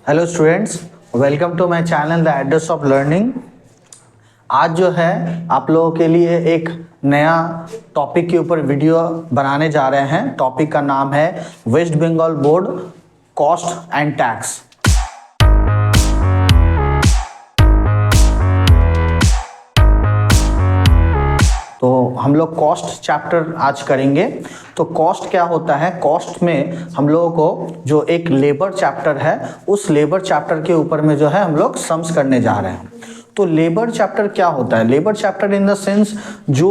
Hello students, welcome to my channel the address of learning. आज जो है आप लोगों के लिए एक नया टॉपिक के ऊपर वीडियो बनाने जा रहे हैं। टॉपिक का नाम है West Bengal board cost and tax. तो हम लोग कॉस्ट चैप्टर आज करेंगे। तो कॉस्ट क्या होता है? कॉस्ट में हम लोगों को जो एक लेबर चैप्टर है, उस लेबर चैप्टर के ऊपर में जो है हम लोग सम्स करने जा रहे हैं। तो लेबर चैप्टर क्या होता है? Labour chapter in the sense जो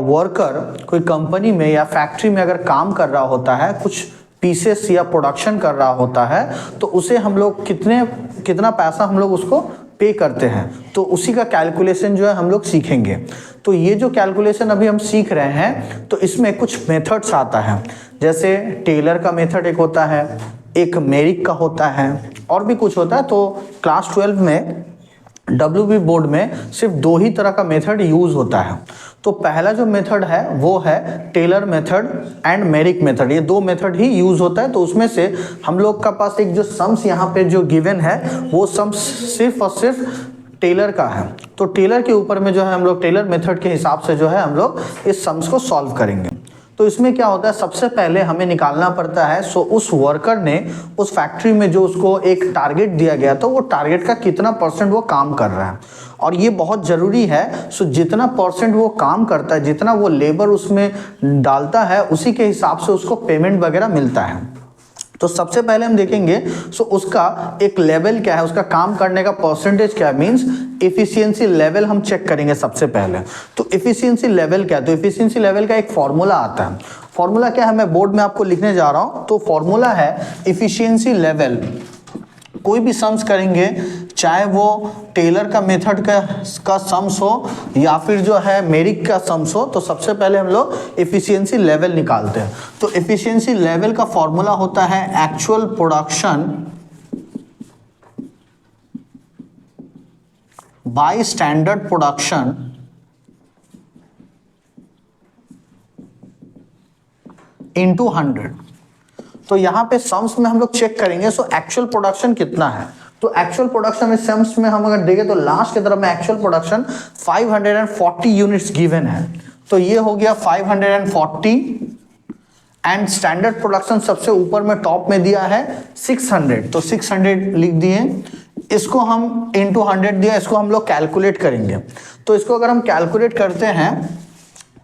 वर्कर कोई कंपनी में या फैक्ट्री में अगर काम कर रहा होता है, कुछ पीसेस या प्रोडक्शन कर रहा होता है, तो उसे हम लोग कितना पैसा हम लोग उसको पे करते हैं, तो उसी का कैलकुलेशन जो है हम लोग सीखेंगे। तो ये जो कैलकुलेशन अभी हम सीख रहे हैं, तो इसमें कुछ मेथड्स आता है। जैसे टेलर का मेथड एक होता है, एक मेरिक का होता है, और भी कुछ होता है। तो क्लास 12 में WB बोर्ड में सिर्फ दो ही तरह का मेथड यूज होता है। तो पहला जो मेथड है वो है Taylor method and Merrick method. ये दो मेथड ही यूज होता है। तो उसमें से हम लोग का पास एक जो सम्स यहाँ पे जो गिवन है, वो सम्स सिर्फ और सिर्फ टेलर का है। तो टेलर के ऊपर में जो है हम लोग टेलर मेथड के हिसाब से जो है हम लोग इस सम्स को सॉल्व करेंगे। तो इसमें क्या होता है, सबसे पहले हमें निकालना पड़ता है उस वर्कर ने उस फैक्ट्री में जो उसको एक टारगेट दिया गया, तो वो टारगेट का कितना परसेंट वो काम कर रहा है। और ये बहुत ज़रूरी है। जितना परसेंट वो काम करता है, जितना वो लेबर उसमें डालता है, उसी के हिसाब से उसको पेमेंट वगैरह मिलता है। तो सबसे पहले हम देखेंगे उसका एक लेवल क्या है, उसका काम करने का परसेंटेज क्या है, मींस एफिशिएंसी लेवल हम चेक करेंगे सबसे पहले। तो एफिशिएंसी लेवल क्या है? तो एफिशिएंसी लेवल का एक फॉर्मूला आता है। फॉर्मूला क्या है, मैं बोर्ड में आपको लिखने जा रहा हूं। तो फॉर्मूला है एफिशिएंसी लेवल। कोई भी सम्स करेंगे, चाहे वो टेलर का मेथड का सम्स हो या फिर जो है मेरिक का सम्स हो, तो सबसे पहले हम लोग एफिशिएंसी लेवल निकालते हैं। तो एफिशिएंसी लेवल का फॉर्मूला होता है actual production by standard production into 100। तो यहाँ पे सम्स में हम लोग चेक करेंगे एक्चुअल प्रोडक्शन कितना है। तो एक्चुअल प्रोडक्शन में सम्स में हम अगर देखें तो लास्ट की तरफ में एक्चुअल प्रोडक्शन 540 यूनिट्स गिवन है। तो ये हो गया 540 एंड स्टैंडर्ड प्रोडक्शन सबसे ऊपर में टॉप में दिया है 600। तो 600 लिख दिए, इसको हम इनटू 100 दिया, इसको हम लोग कैलकुलेट करेंगे। तो इसको अगर हम कैलकुलेट करते हैं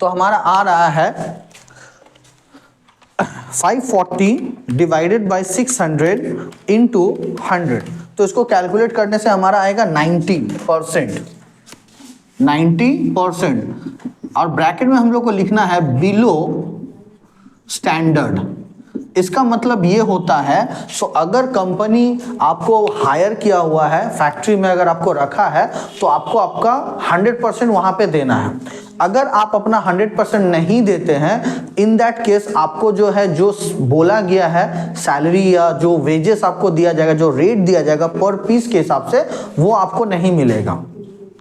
तो हमारा आ रहा है 540 डिवाइडेड बाय 600 इंटू 100। तो इसको कैलकुलेट करने से हमारा आएगा 90%। और ब्रैकेट में हम लोग को लिखना है बिलो स्टैंडर्ड। इसका मतलब ये होता है अगर कंपनी आपको हायर किया हुआ है, फैक्ट्री में अगर आपको रखा है, तो आपको आपका 100% वहां पे देना है। अगर आप अपना 100% नहीं देते हैं, इन दैट केस आपको जो है जो बोला गया है सैलरी या जो वेजेस आपको दिया जाएगा, जो रेट दिया जाएगा पर पीस के हिसाब से, वो आपको नहीं मिलेगा,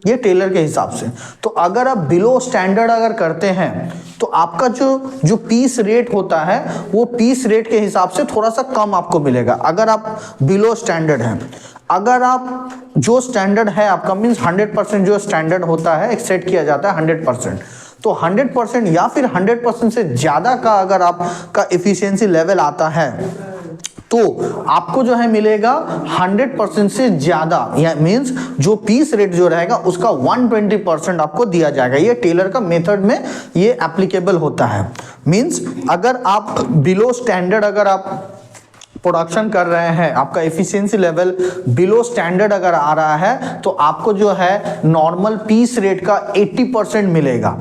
ये टेलर के हिसाब से। तो अगर आप बिलो स्टैंडर्ड अगर करते हैं, तो आपका जो पीस रेट होता है, वो पीस रेट के हिसाब से थोड़ा सा कम आपको मिलेगा अगर आप बिलो स्टैंडर्ड हैं। अगर आप जो स्टैंडर्ड है आपका, मीन्स 100% जो स्टैंडर्ड होता है, एक सेट किया जाता है 100%। तो 100% या फिर 100% से ज़्यादा का अगर आपका एफिशिएंसी लेवल आता है, तो आपको जो है मिलेगा 100% से ज्यादा, या मींस जो पीस रेट जो रहेगा उसका 120% आपको दिया जाएगा। ये टेलर का मेथड में ये एप्लीकेबल होता है। मींस अगर आप बिलो स्टैंडर्ड अगर आप प्रोडक्शन कर रहे हैं, आपका एफिशिएंसी लेवल बिलो स्टैंडर्ड अगर आ रहा है, तो आपको जो है नॉर्मल पीस रेट का 80% मिलेगा।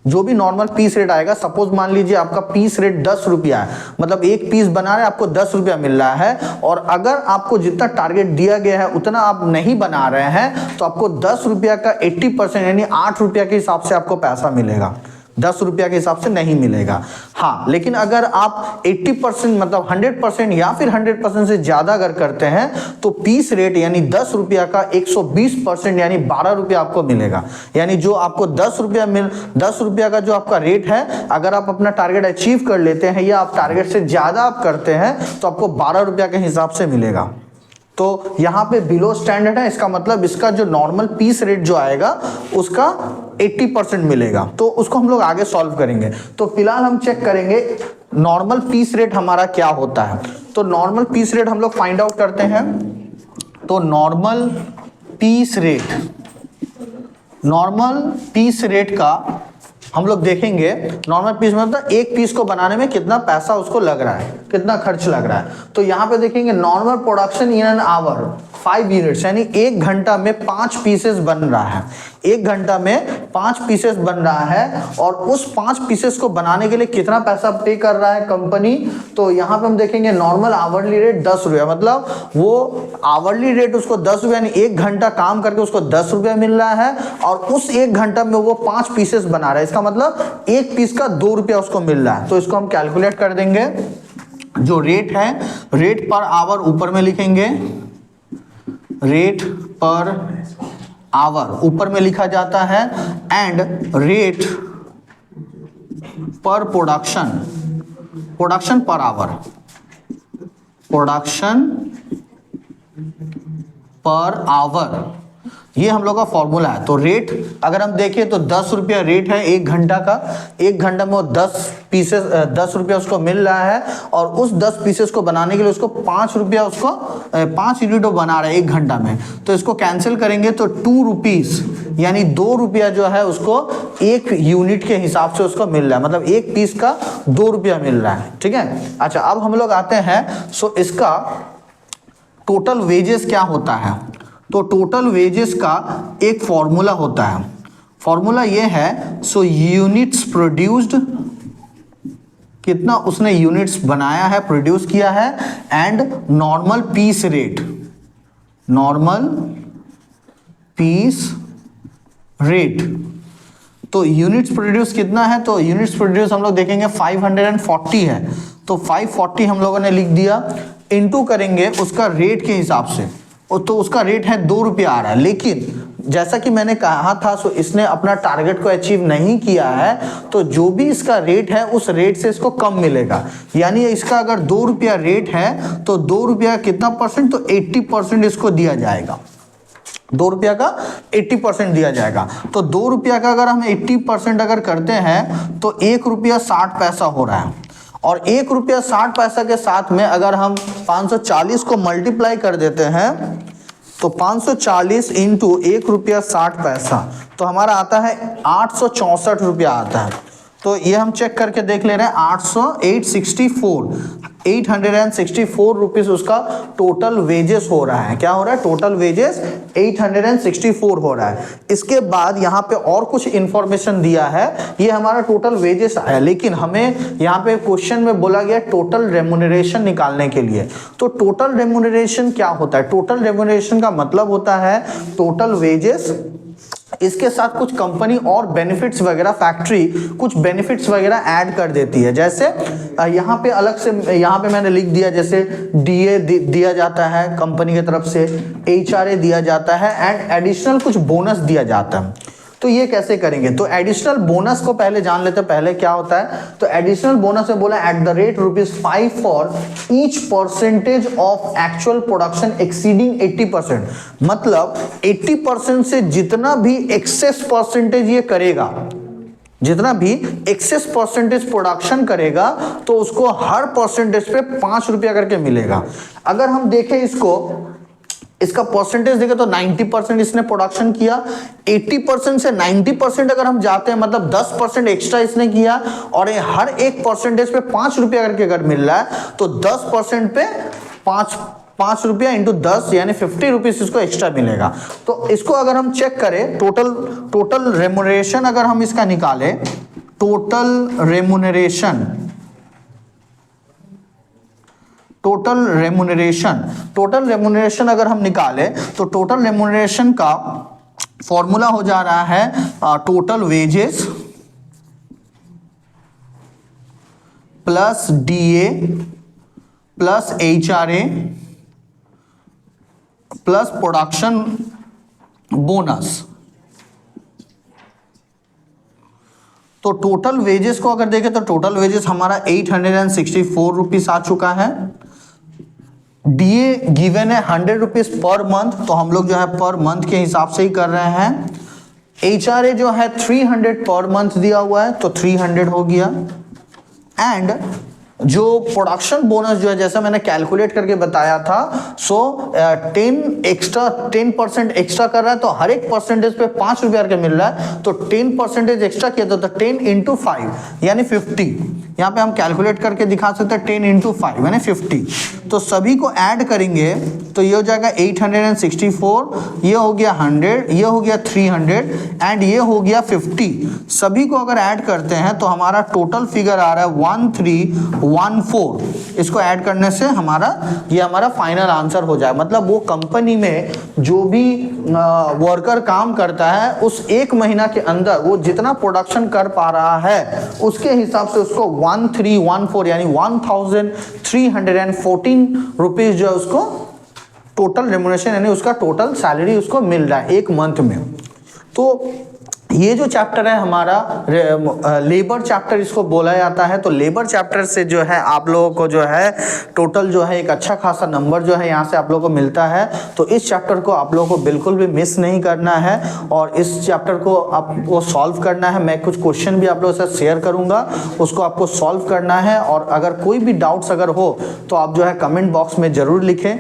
जो भी नॉर्मल पीस रेट आएगा, सपोज मान लीजिए आपका पीस रेट 10 रुपया है, मतलब एक पीस बना रहे आपको 10 रुपया मिल रहा है, और अगर आपको जितना टारगेट दिया गया है उतना आप नहीं बना रहे हैं, तो आपको 10 रुपया का 80% यानी 8 रुपया के हिसाब से आपको पैसा मिलेगा। 10 रुपया के हिसाब से नहीं मिलेगा। हाँ, लेकिन अगर आप 80% मतलब 100% या फिर 100% से ज्यादा अगर करते हैं तो पीस रेट यानी 10 रुपया का 120% यानी 12 रुपया आपको मिलेगा। यानी जो आपको 10 रुपया का जो आपका रेट है, अगर आप अपना टारगेट अचीव कर लेते हैं या आप टारगेट से ज्यादा आप करते हैं तो आपको 12 रुपया के हिसाब से मिलेगा। तो यहाँ पे बिलो स्टैंडर्ड है, इसका मतलब इसका जो नॉर्मल पीस रेट जो आएगा उसका 80% मिलेगा। तो उसको हम लोग आगे सॉल्व करेंगे। तो फिलहाल हम चेक करेंगे नॉर्मल पीस रेट हमारा क्या होता है। तो नॉर्मल पीस रेट हम लोग फाइंड आउट करते हैं। तो नॉर्मल पीस रेट का हम लोग देखेंगे। नॉर्मल पीस मतलब एक पीस को बनाने में कितना पैसा उसको लग रहा है, कितना खर्च लग रहा है। तो यहाँ पे देखेंगे normal production in an hour 5 units, यानी 1 घंटा में 5 पीसेस बन रहा है। 1 घंटा में 5 पीसेस बन रहा है और उस 5 पीसेस को बनाने के लिए कितना पैसा पे कर रहा है कंपनी। तो यहाँ पे हम देखेंगे नॉर्मल आवरली रेट 10 रुपया, मतलब वो आवरली रेट उसको 10 रुपया, यानी 1 घंटा काम करके उसको 10 रुपया मिल रहा है और उस 1 घंटा में वो 5 पीसेस बना रहा है। इसका मतलब एक पीस का 2 रुपया उसको मिल रहा है। तो इसको हम कैलकुलेट कर देंगे। जो रेट है, रेट पर आवर ऊपर में लिखेंगे, रेट पर आवर ऊपर में लिखा जाता है, एंड रेट पर production per hour, production per hour, ये हम लोग का फॉर्मूला है। तो रेट अगर हम देखें तो 10 रुपया रेट है 1 घंटा का। 1 घंटा में वो 10 रुपया उसको मिल रहा है और उस 10 पीसेस को बनाने के लिए उसको 5 रुपया, उसको 5 यूनिट वो बना रहा है 1 घंटा में। तो इसको कैंसिल करेंगे तो 2 रुपीज, यानी 2 रुपया जो है उसको 1 यूनिट के हिसाब से उसको मिल रहा है, मतलब एक पीस का 2 रुपया मिल रहा है। ठीक है। अच्छा, अब हम लोग आते हैं सो इसका टोटल वेजेस क्या होता है। तो टोटल वेजेस का एक फॉर्मूला होता है। फॉर्मूला ये है, सो यूनिट्स प्रोड्यूस्ड, कितना उसने यूनिट्स बनाया है, प्रोड्यूस किया है, and normal piece rate, normal piece rate. तो यूनिट्स प्रोड्यूस कितना है, तो यूनिट्स प्रोड्यूस हम लोग देखेंगे 540 है। तो 540 हम लोगों ने लिख दिया, इनटू करेंगे उसका रेट के हिसाब से, तो उसका रेट है 2 रुपया आ रहा है। लेकिन जैसा कि मैंने कहा था, सो इसने अपना टारगेट को अचीव नहीं किया है, तो जो भी इसका रेट है उस रेट से इसको कम मिलेगा। यानी इसका अगर 2 रुपया रेट है तो 2 रुपया कितना परसेंट, तो 80% इसको दिया जाएगा। 2 रुपया का 80% दिया जाएगा। तो 2 रुपया का अगर हम 80% अगर करते हैं तो 1 रुपया 60 पैसा हो रहा है। और 1 रुपया 60 पैसा के साथ में अगर हम 540 को मल्टीप्लाई कर देते हैं तो 540 इंटू 1 रुपया 60 पैसा, तो हमारा आता है 864 रुपया आता है। तो ये हम चेक करके देख ले रहे हैं, 864 रुपीज उसका टोटल वेजेस हो रहा है। क्या हो रहा है, टोटल वेजेस 864 हो रहा है। इसके बाद यहाँ पे और कुछ इंफॉर्मेशन दिया है, ये हमारा टोटल वेजेस है, लेकिन हमें यहाँ पे क्वेश्चन में बोला गया टोटल रेम्युनरेशन निकालने के लिए। तो टोटल रेम्युनरेशन क्या होता है, टोटल रेम्युनरेशन का मतलब होता है टोटल वेजेस, इसके साथ कुछ कंपनी और बेनिफिट्स वगैरह, फैक्ट्री कुछ बेनिफिट्स वगैरह ऐड कर देती है। जैसे यहाँ पे अलग से, यहाँ पे मैंने लिख दिया, जैसे डीए दिया जाता है कंपनी की तरफ से, एचआरए दिया जाता है, एंड एडिशनल कुछ बोनस दिया जाता है। तो ये कैसे करेंगे, तो एडिशनल बोनस को पहले जान लेते हैं, पहले क्या होता है। तो एडिशनल बोनस में बोला at the rate ₹5 for each percentage of actual production exceeding 80%, मतलब 80% से जितना भी एक्सेस परसेंटेज ये करेगा, जितना भी एक्सेस परसेंटेज प्रोडक्शन करेगा तो उसको हर परसेंटेज पे 5 रुपया करके मिलेगा। अगर हम देखें इसका परसेंटेज देखें तो 90% इसने प्रोडक्शन किया, 80% से 90% अगर हम जाते हैं, मतलब 10% एक्स्ट्रा इसने किया, और ये हर एक परसेंटेज पे 5 रुपया करके अगर मिल रहा है तो 10% पे 5 रुपया इंटू 10 यानी 50 रुपीज इसको एक्स्ट्रा मिलेगा। तो इसको अगर हम चेक करें, टोटल रेम्युनरेशन अगर हम इसका निकालें, टोटल रेम्युनरेशन अगर हम निकालें तो टोटल रेम्युनरेशन का फॉर्मूला हो जा रहा है total wages plus DA plus HRA plus production bonus. तो टोटल वेजेस को अगर देखें तो टोटल वेजेस हमारा 864 रुपीस आ चुका है। डीए गिवन है 100 रुपीज पर मंथ, तो हम लोग जो है पर मंथ के हिसाब से ही कर रहे हैं। HRA जो है 300 पर मंथ दिया हुआ है, तो 300 हो गया। एंड जो प्रोडक्शन बोनस जो है जैसा मैंने कैलकुलेट करके बताया था, सो 10% एक्स्ट्रा कर रहा है, तो हर एक परसेंटेज पे 5 रुपया के मिल रहा है, तो 10% एक्स्ट्रा किया तो 10 इंटू 5 यानी 50। यहाँ पे हम कैलकुलेट करके दिखा सकते हैं 10 इंटू 5 यानी 50। तो सभी को ऐड करेंगे तो ये हो जाएगा 864, ये हो गया 100, ये हो गया 300 एंड ये हो गया 50। सभी को अगर ऐड करते हैं तो हमारा टोटल फिगर आ रहा है 1314। इसको ऐड करने से ये हमारा फाइनल आंसर हो जाए। मतलब वो कंपनी में जो भी वर्कर काम करता है उस एक महीना के अंदर वो जितना प्रोडक्शन कर पा रहा है उसके हिसाब से उसको 1314 यानी 1314 रुपीज जो है उसको टोटल रेम्युनरेशन यानी उसका टोटल सैलरी उसको मिल रहा है एक मंथ में। तो ये जो चैप्टर है हमारा लेबर चैप्टर इसको बोला जाता है। तो लेबर चैप्टर से जो है आप लोगों को जो है टोटल जो है एक अच्छा खासा नंबर जो है यहाँ से आप लोगों को मिलता है। तो इस चैप्टर को आप लोगों को बिल्कुल भी मिस नहीं करना है और इस चैप्टर को आपको सॉल्व करना है। मैं कुछ क्वेश्चन भी आप लोगों के साथ शेयर करूँगा, उसको आपको सॉल्व करना है। और अगर कोई भी डाउट्स अगर हो तो आप जो है कमेंट बॉक्स में ज़रूर लिखें।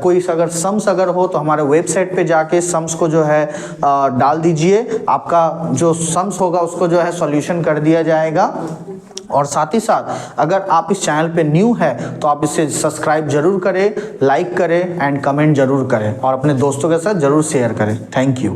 कोई अगर सम्स अगर हो तो हमारे वेबसाइट पर जाके सम्स को जो है डाल दीजिए, आपका जो सम्स होगा उसको जो है सॉल्यूशन कर दिया जाएगा। और साथ ही साथ अगर आप इस चैनल पे न्यू है तो आप इसे सब्सक्राइब जरूर करें, लाइक करें एंड कमेंट जरूर करें और अपने दोस्तों के साथ जरूर शेयर करें। Thank you.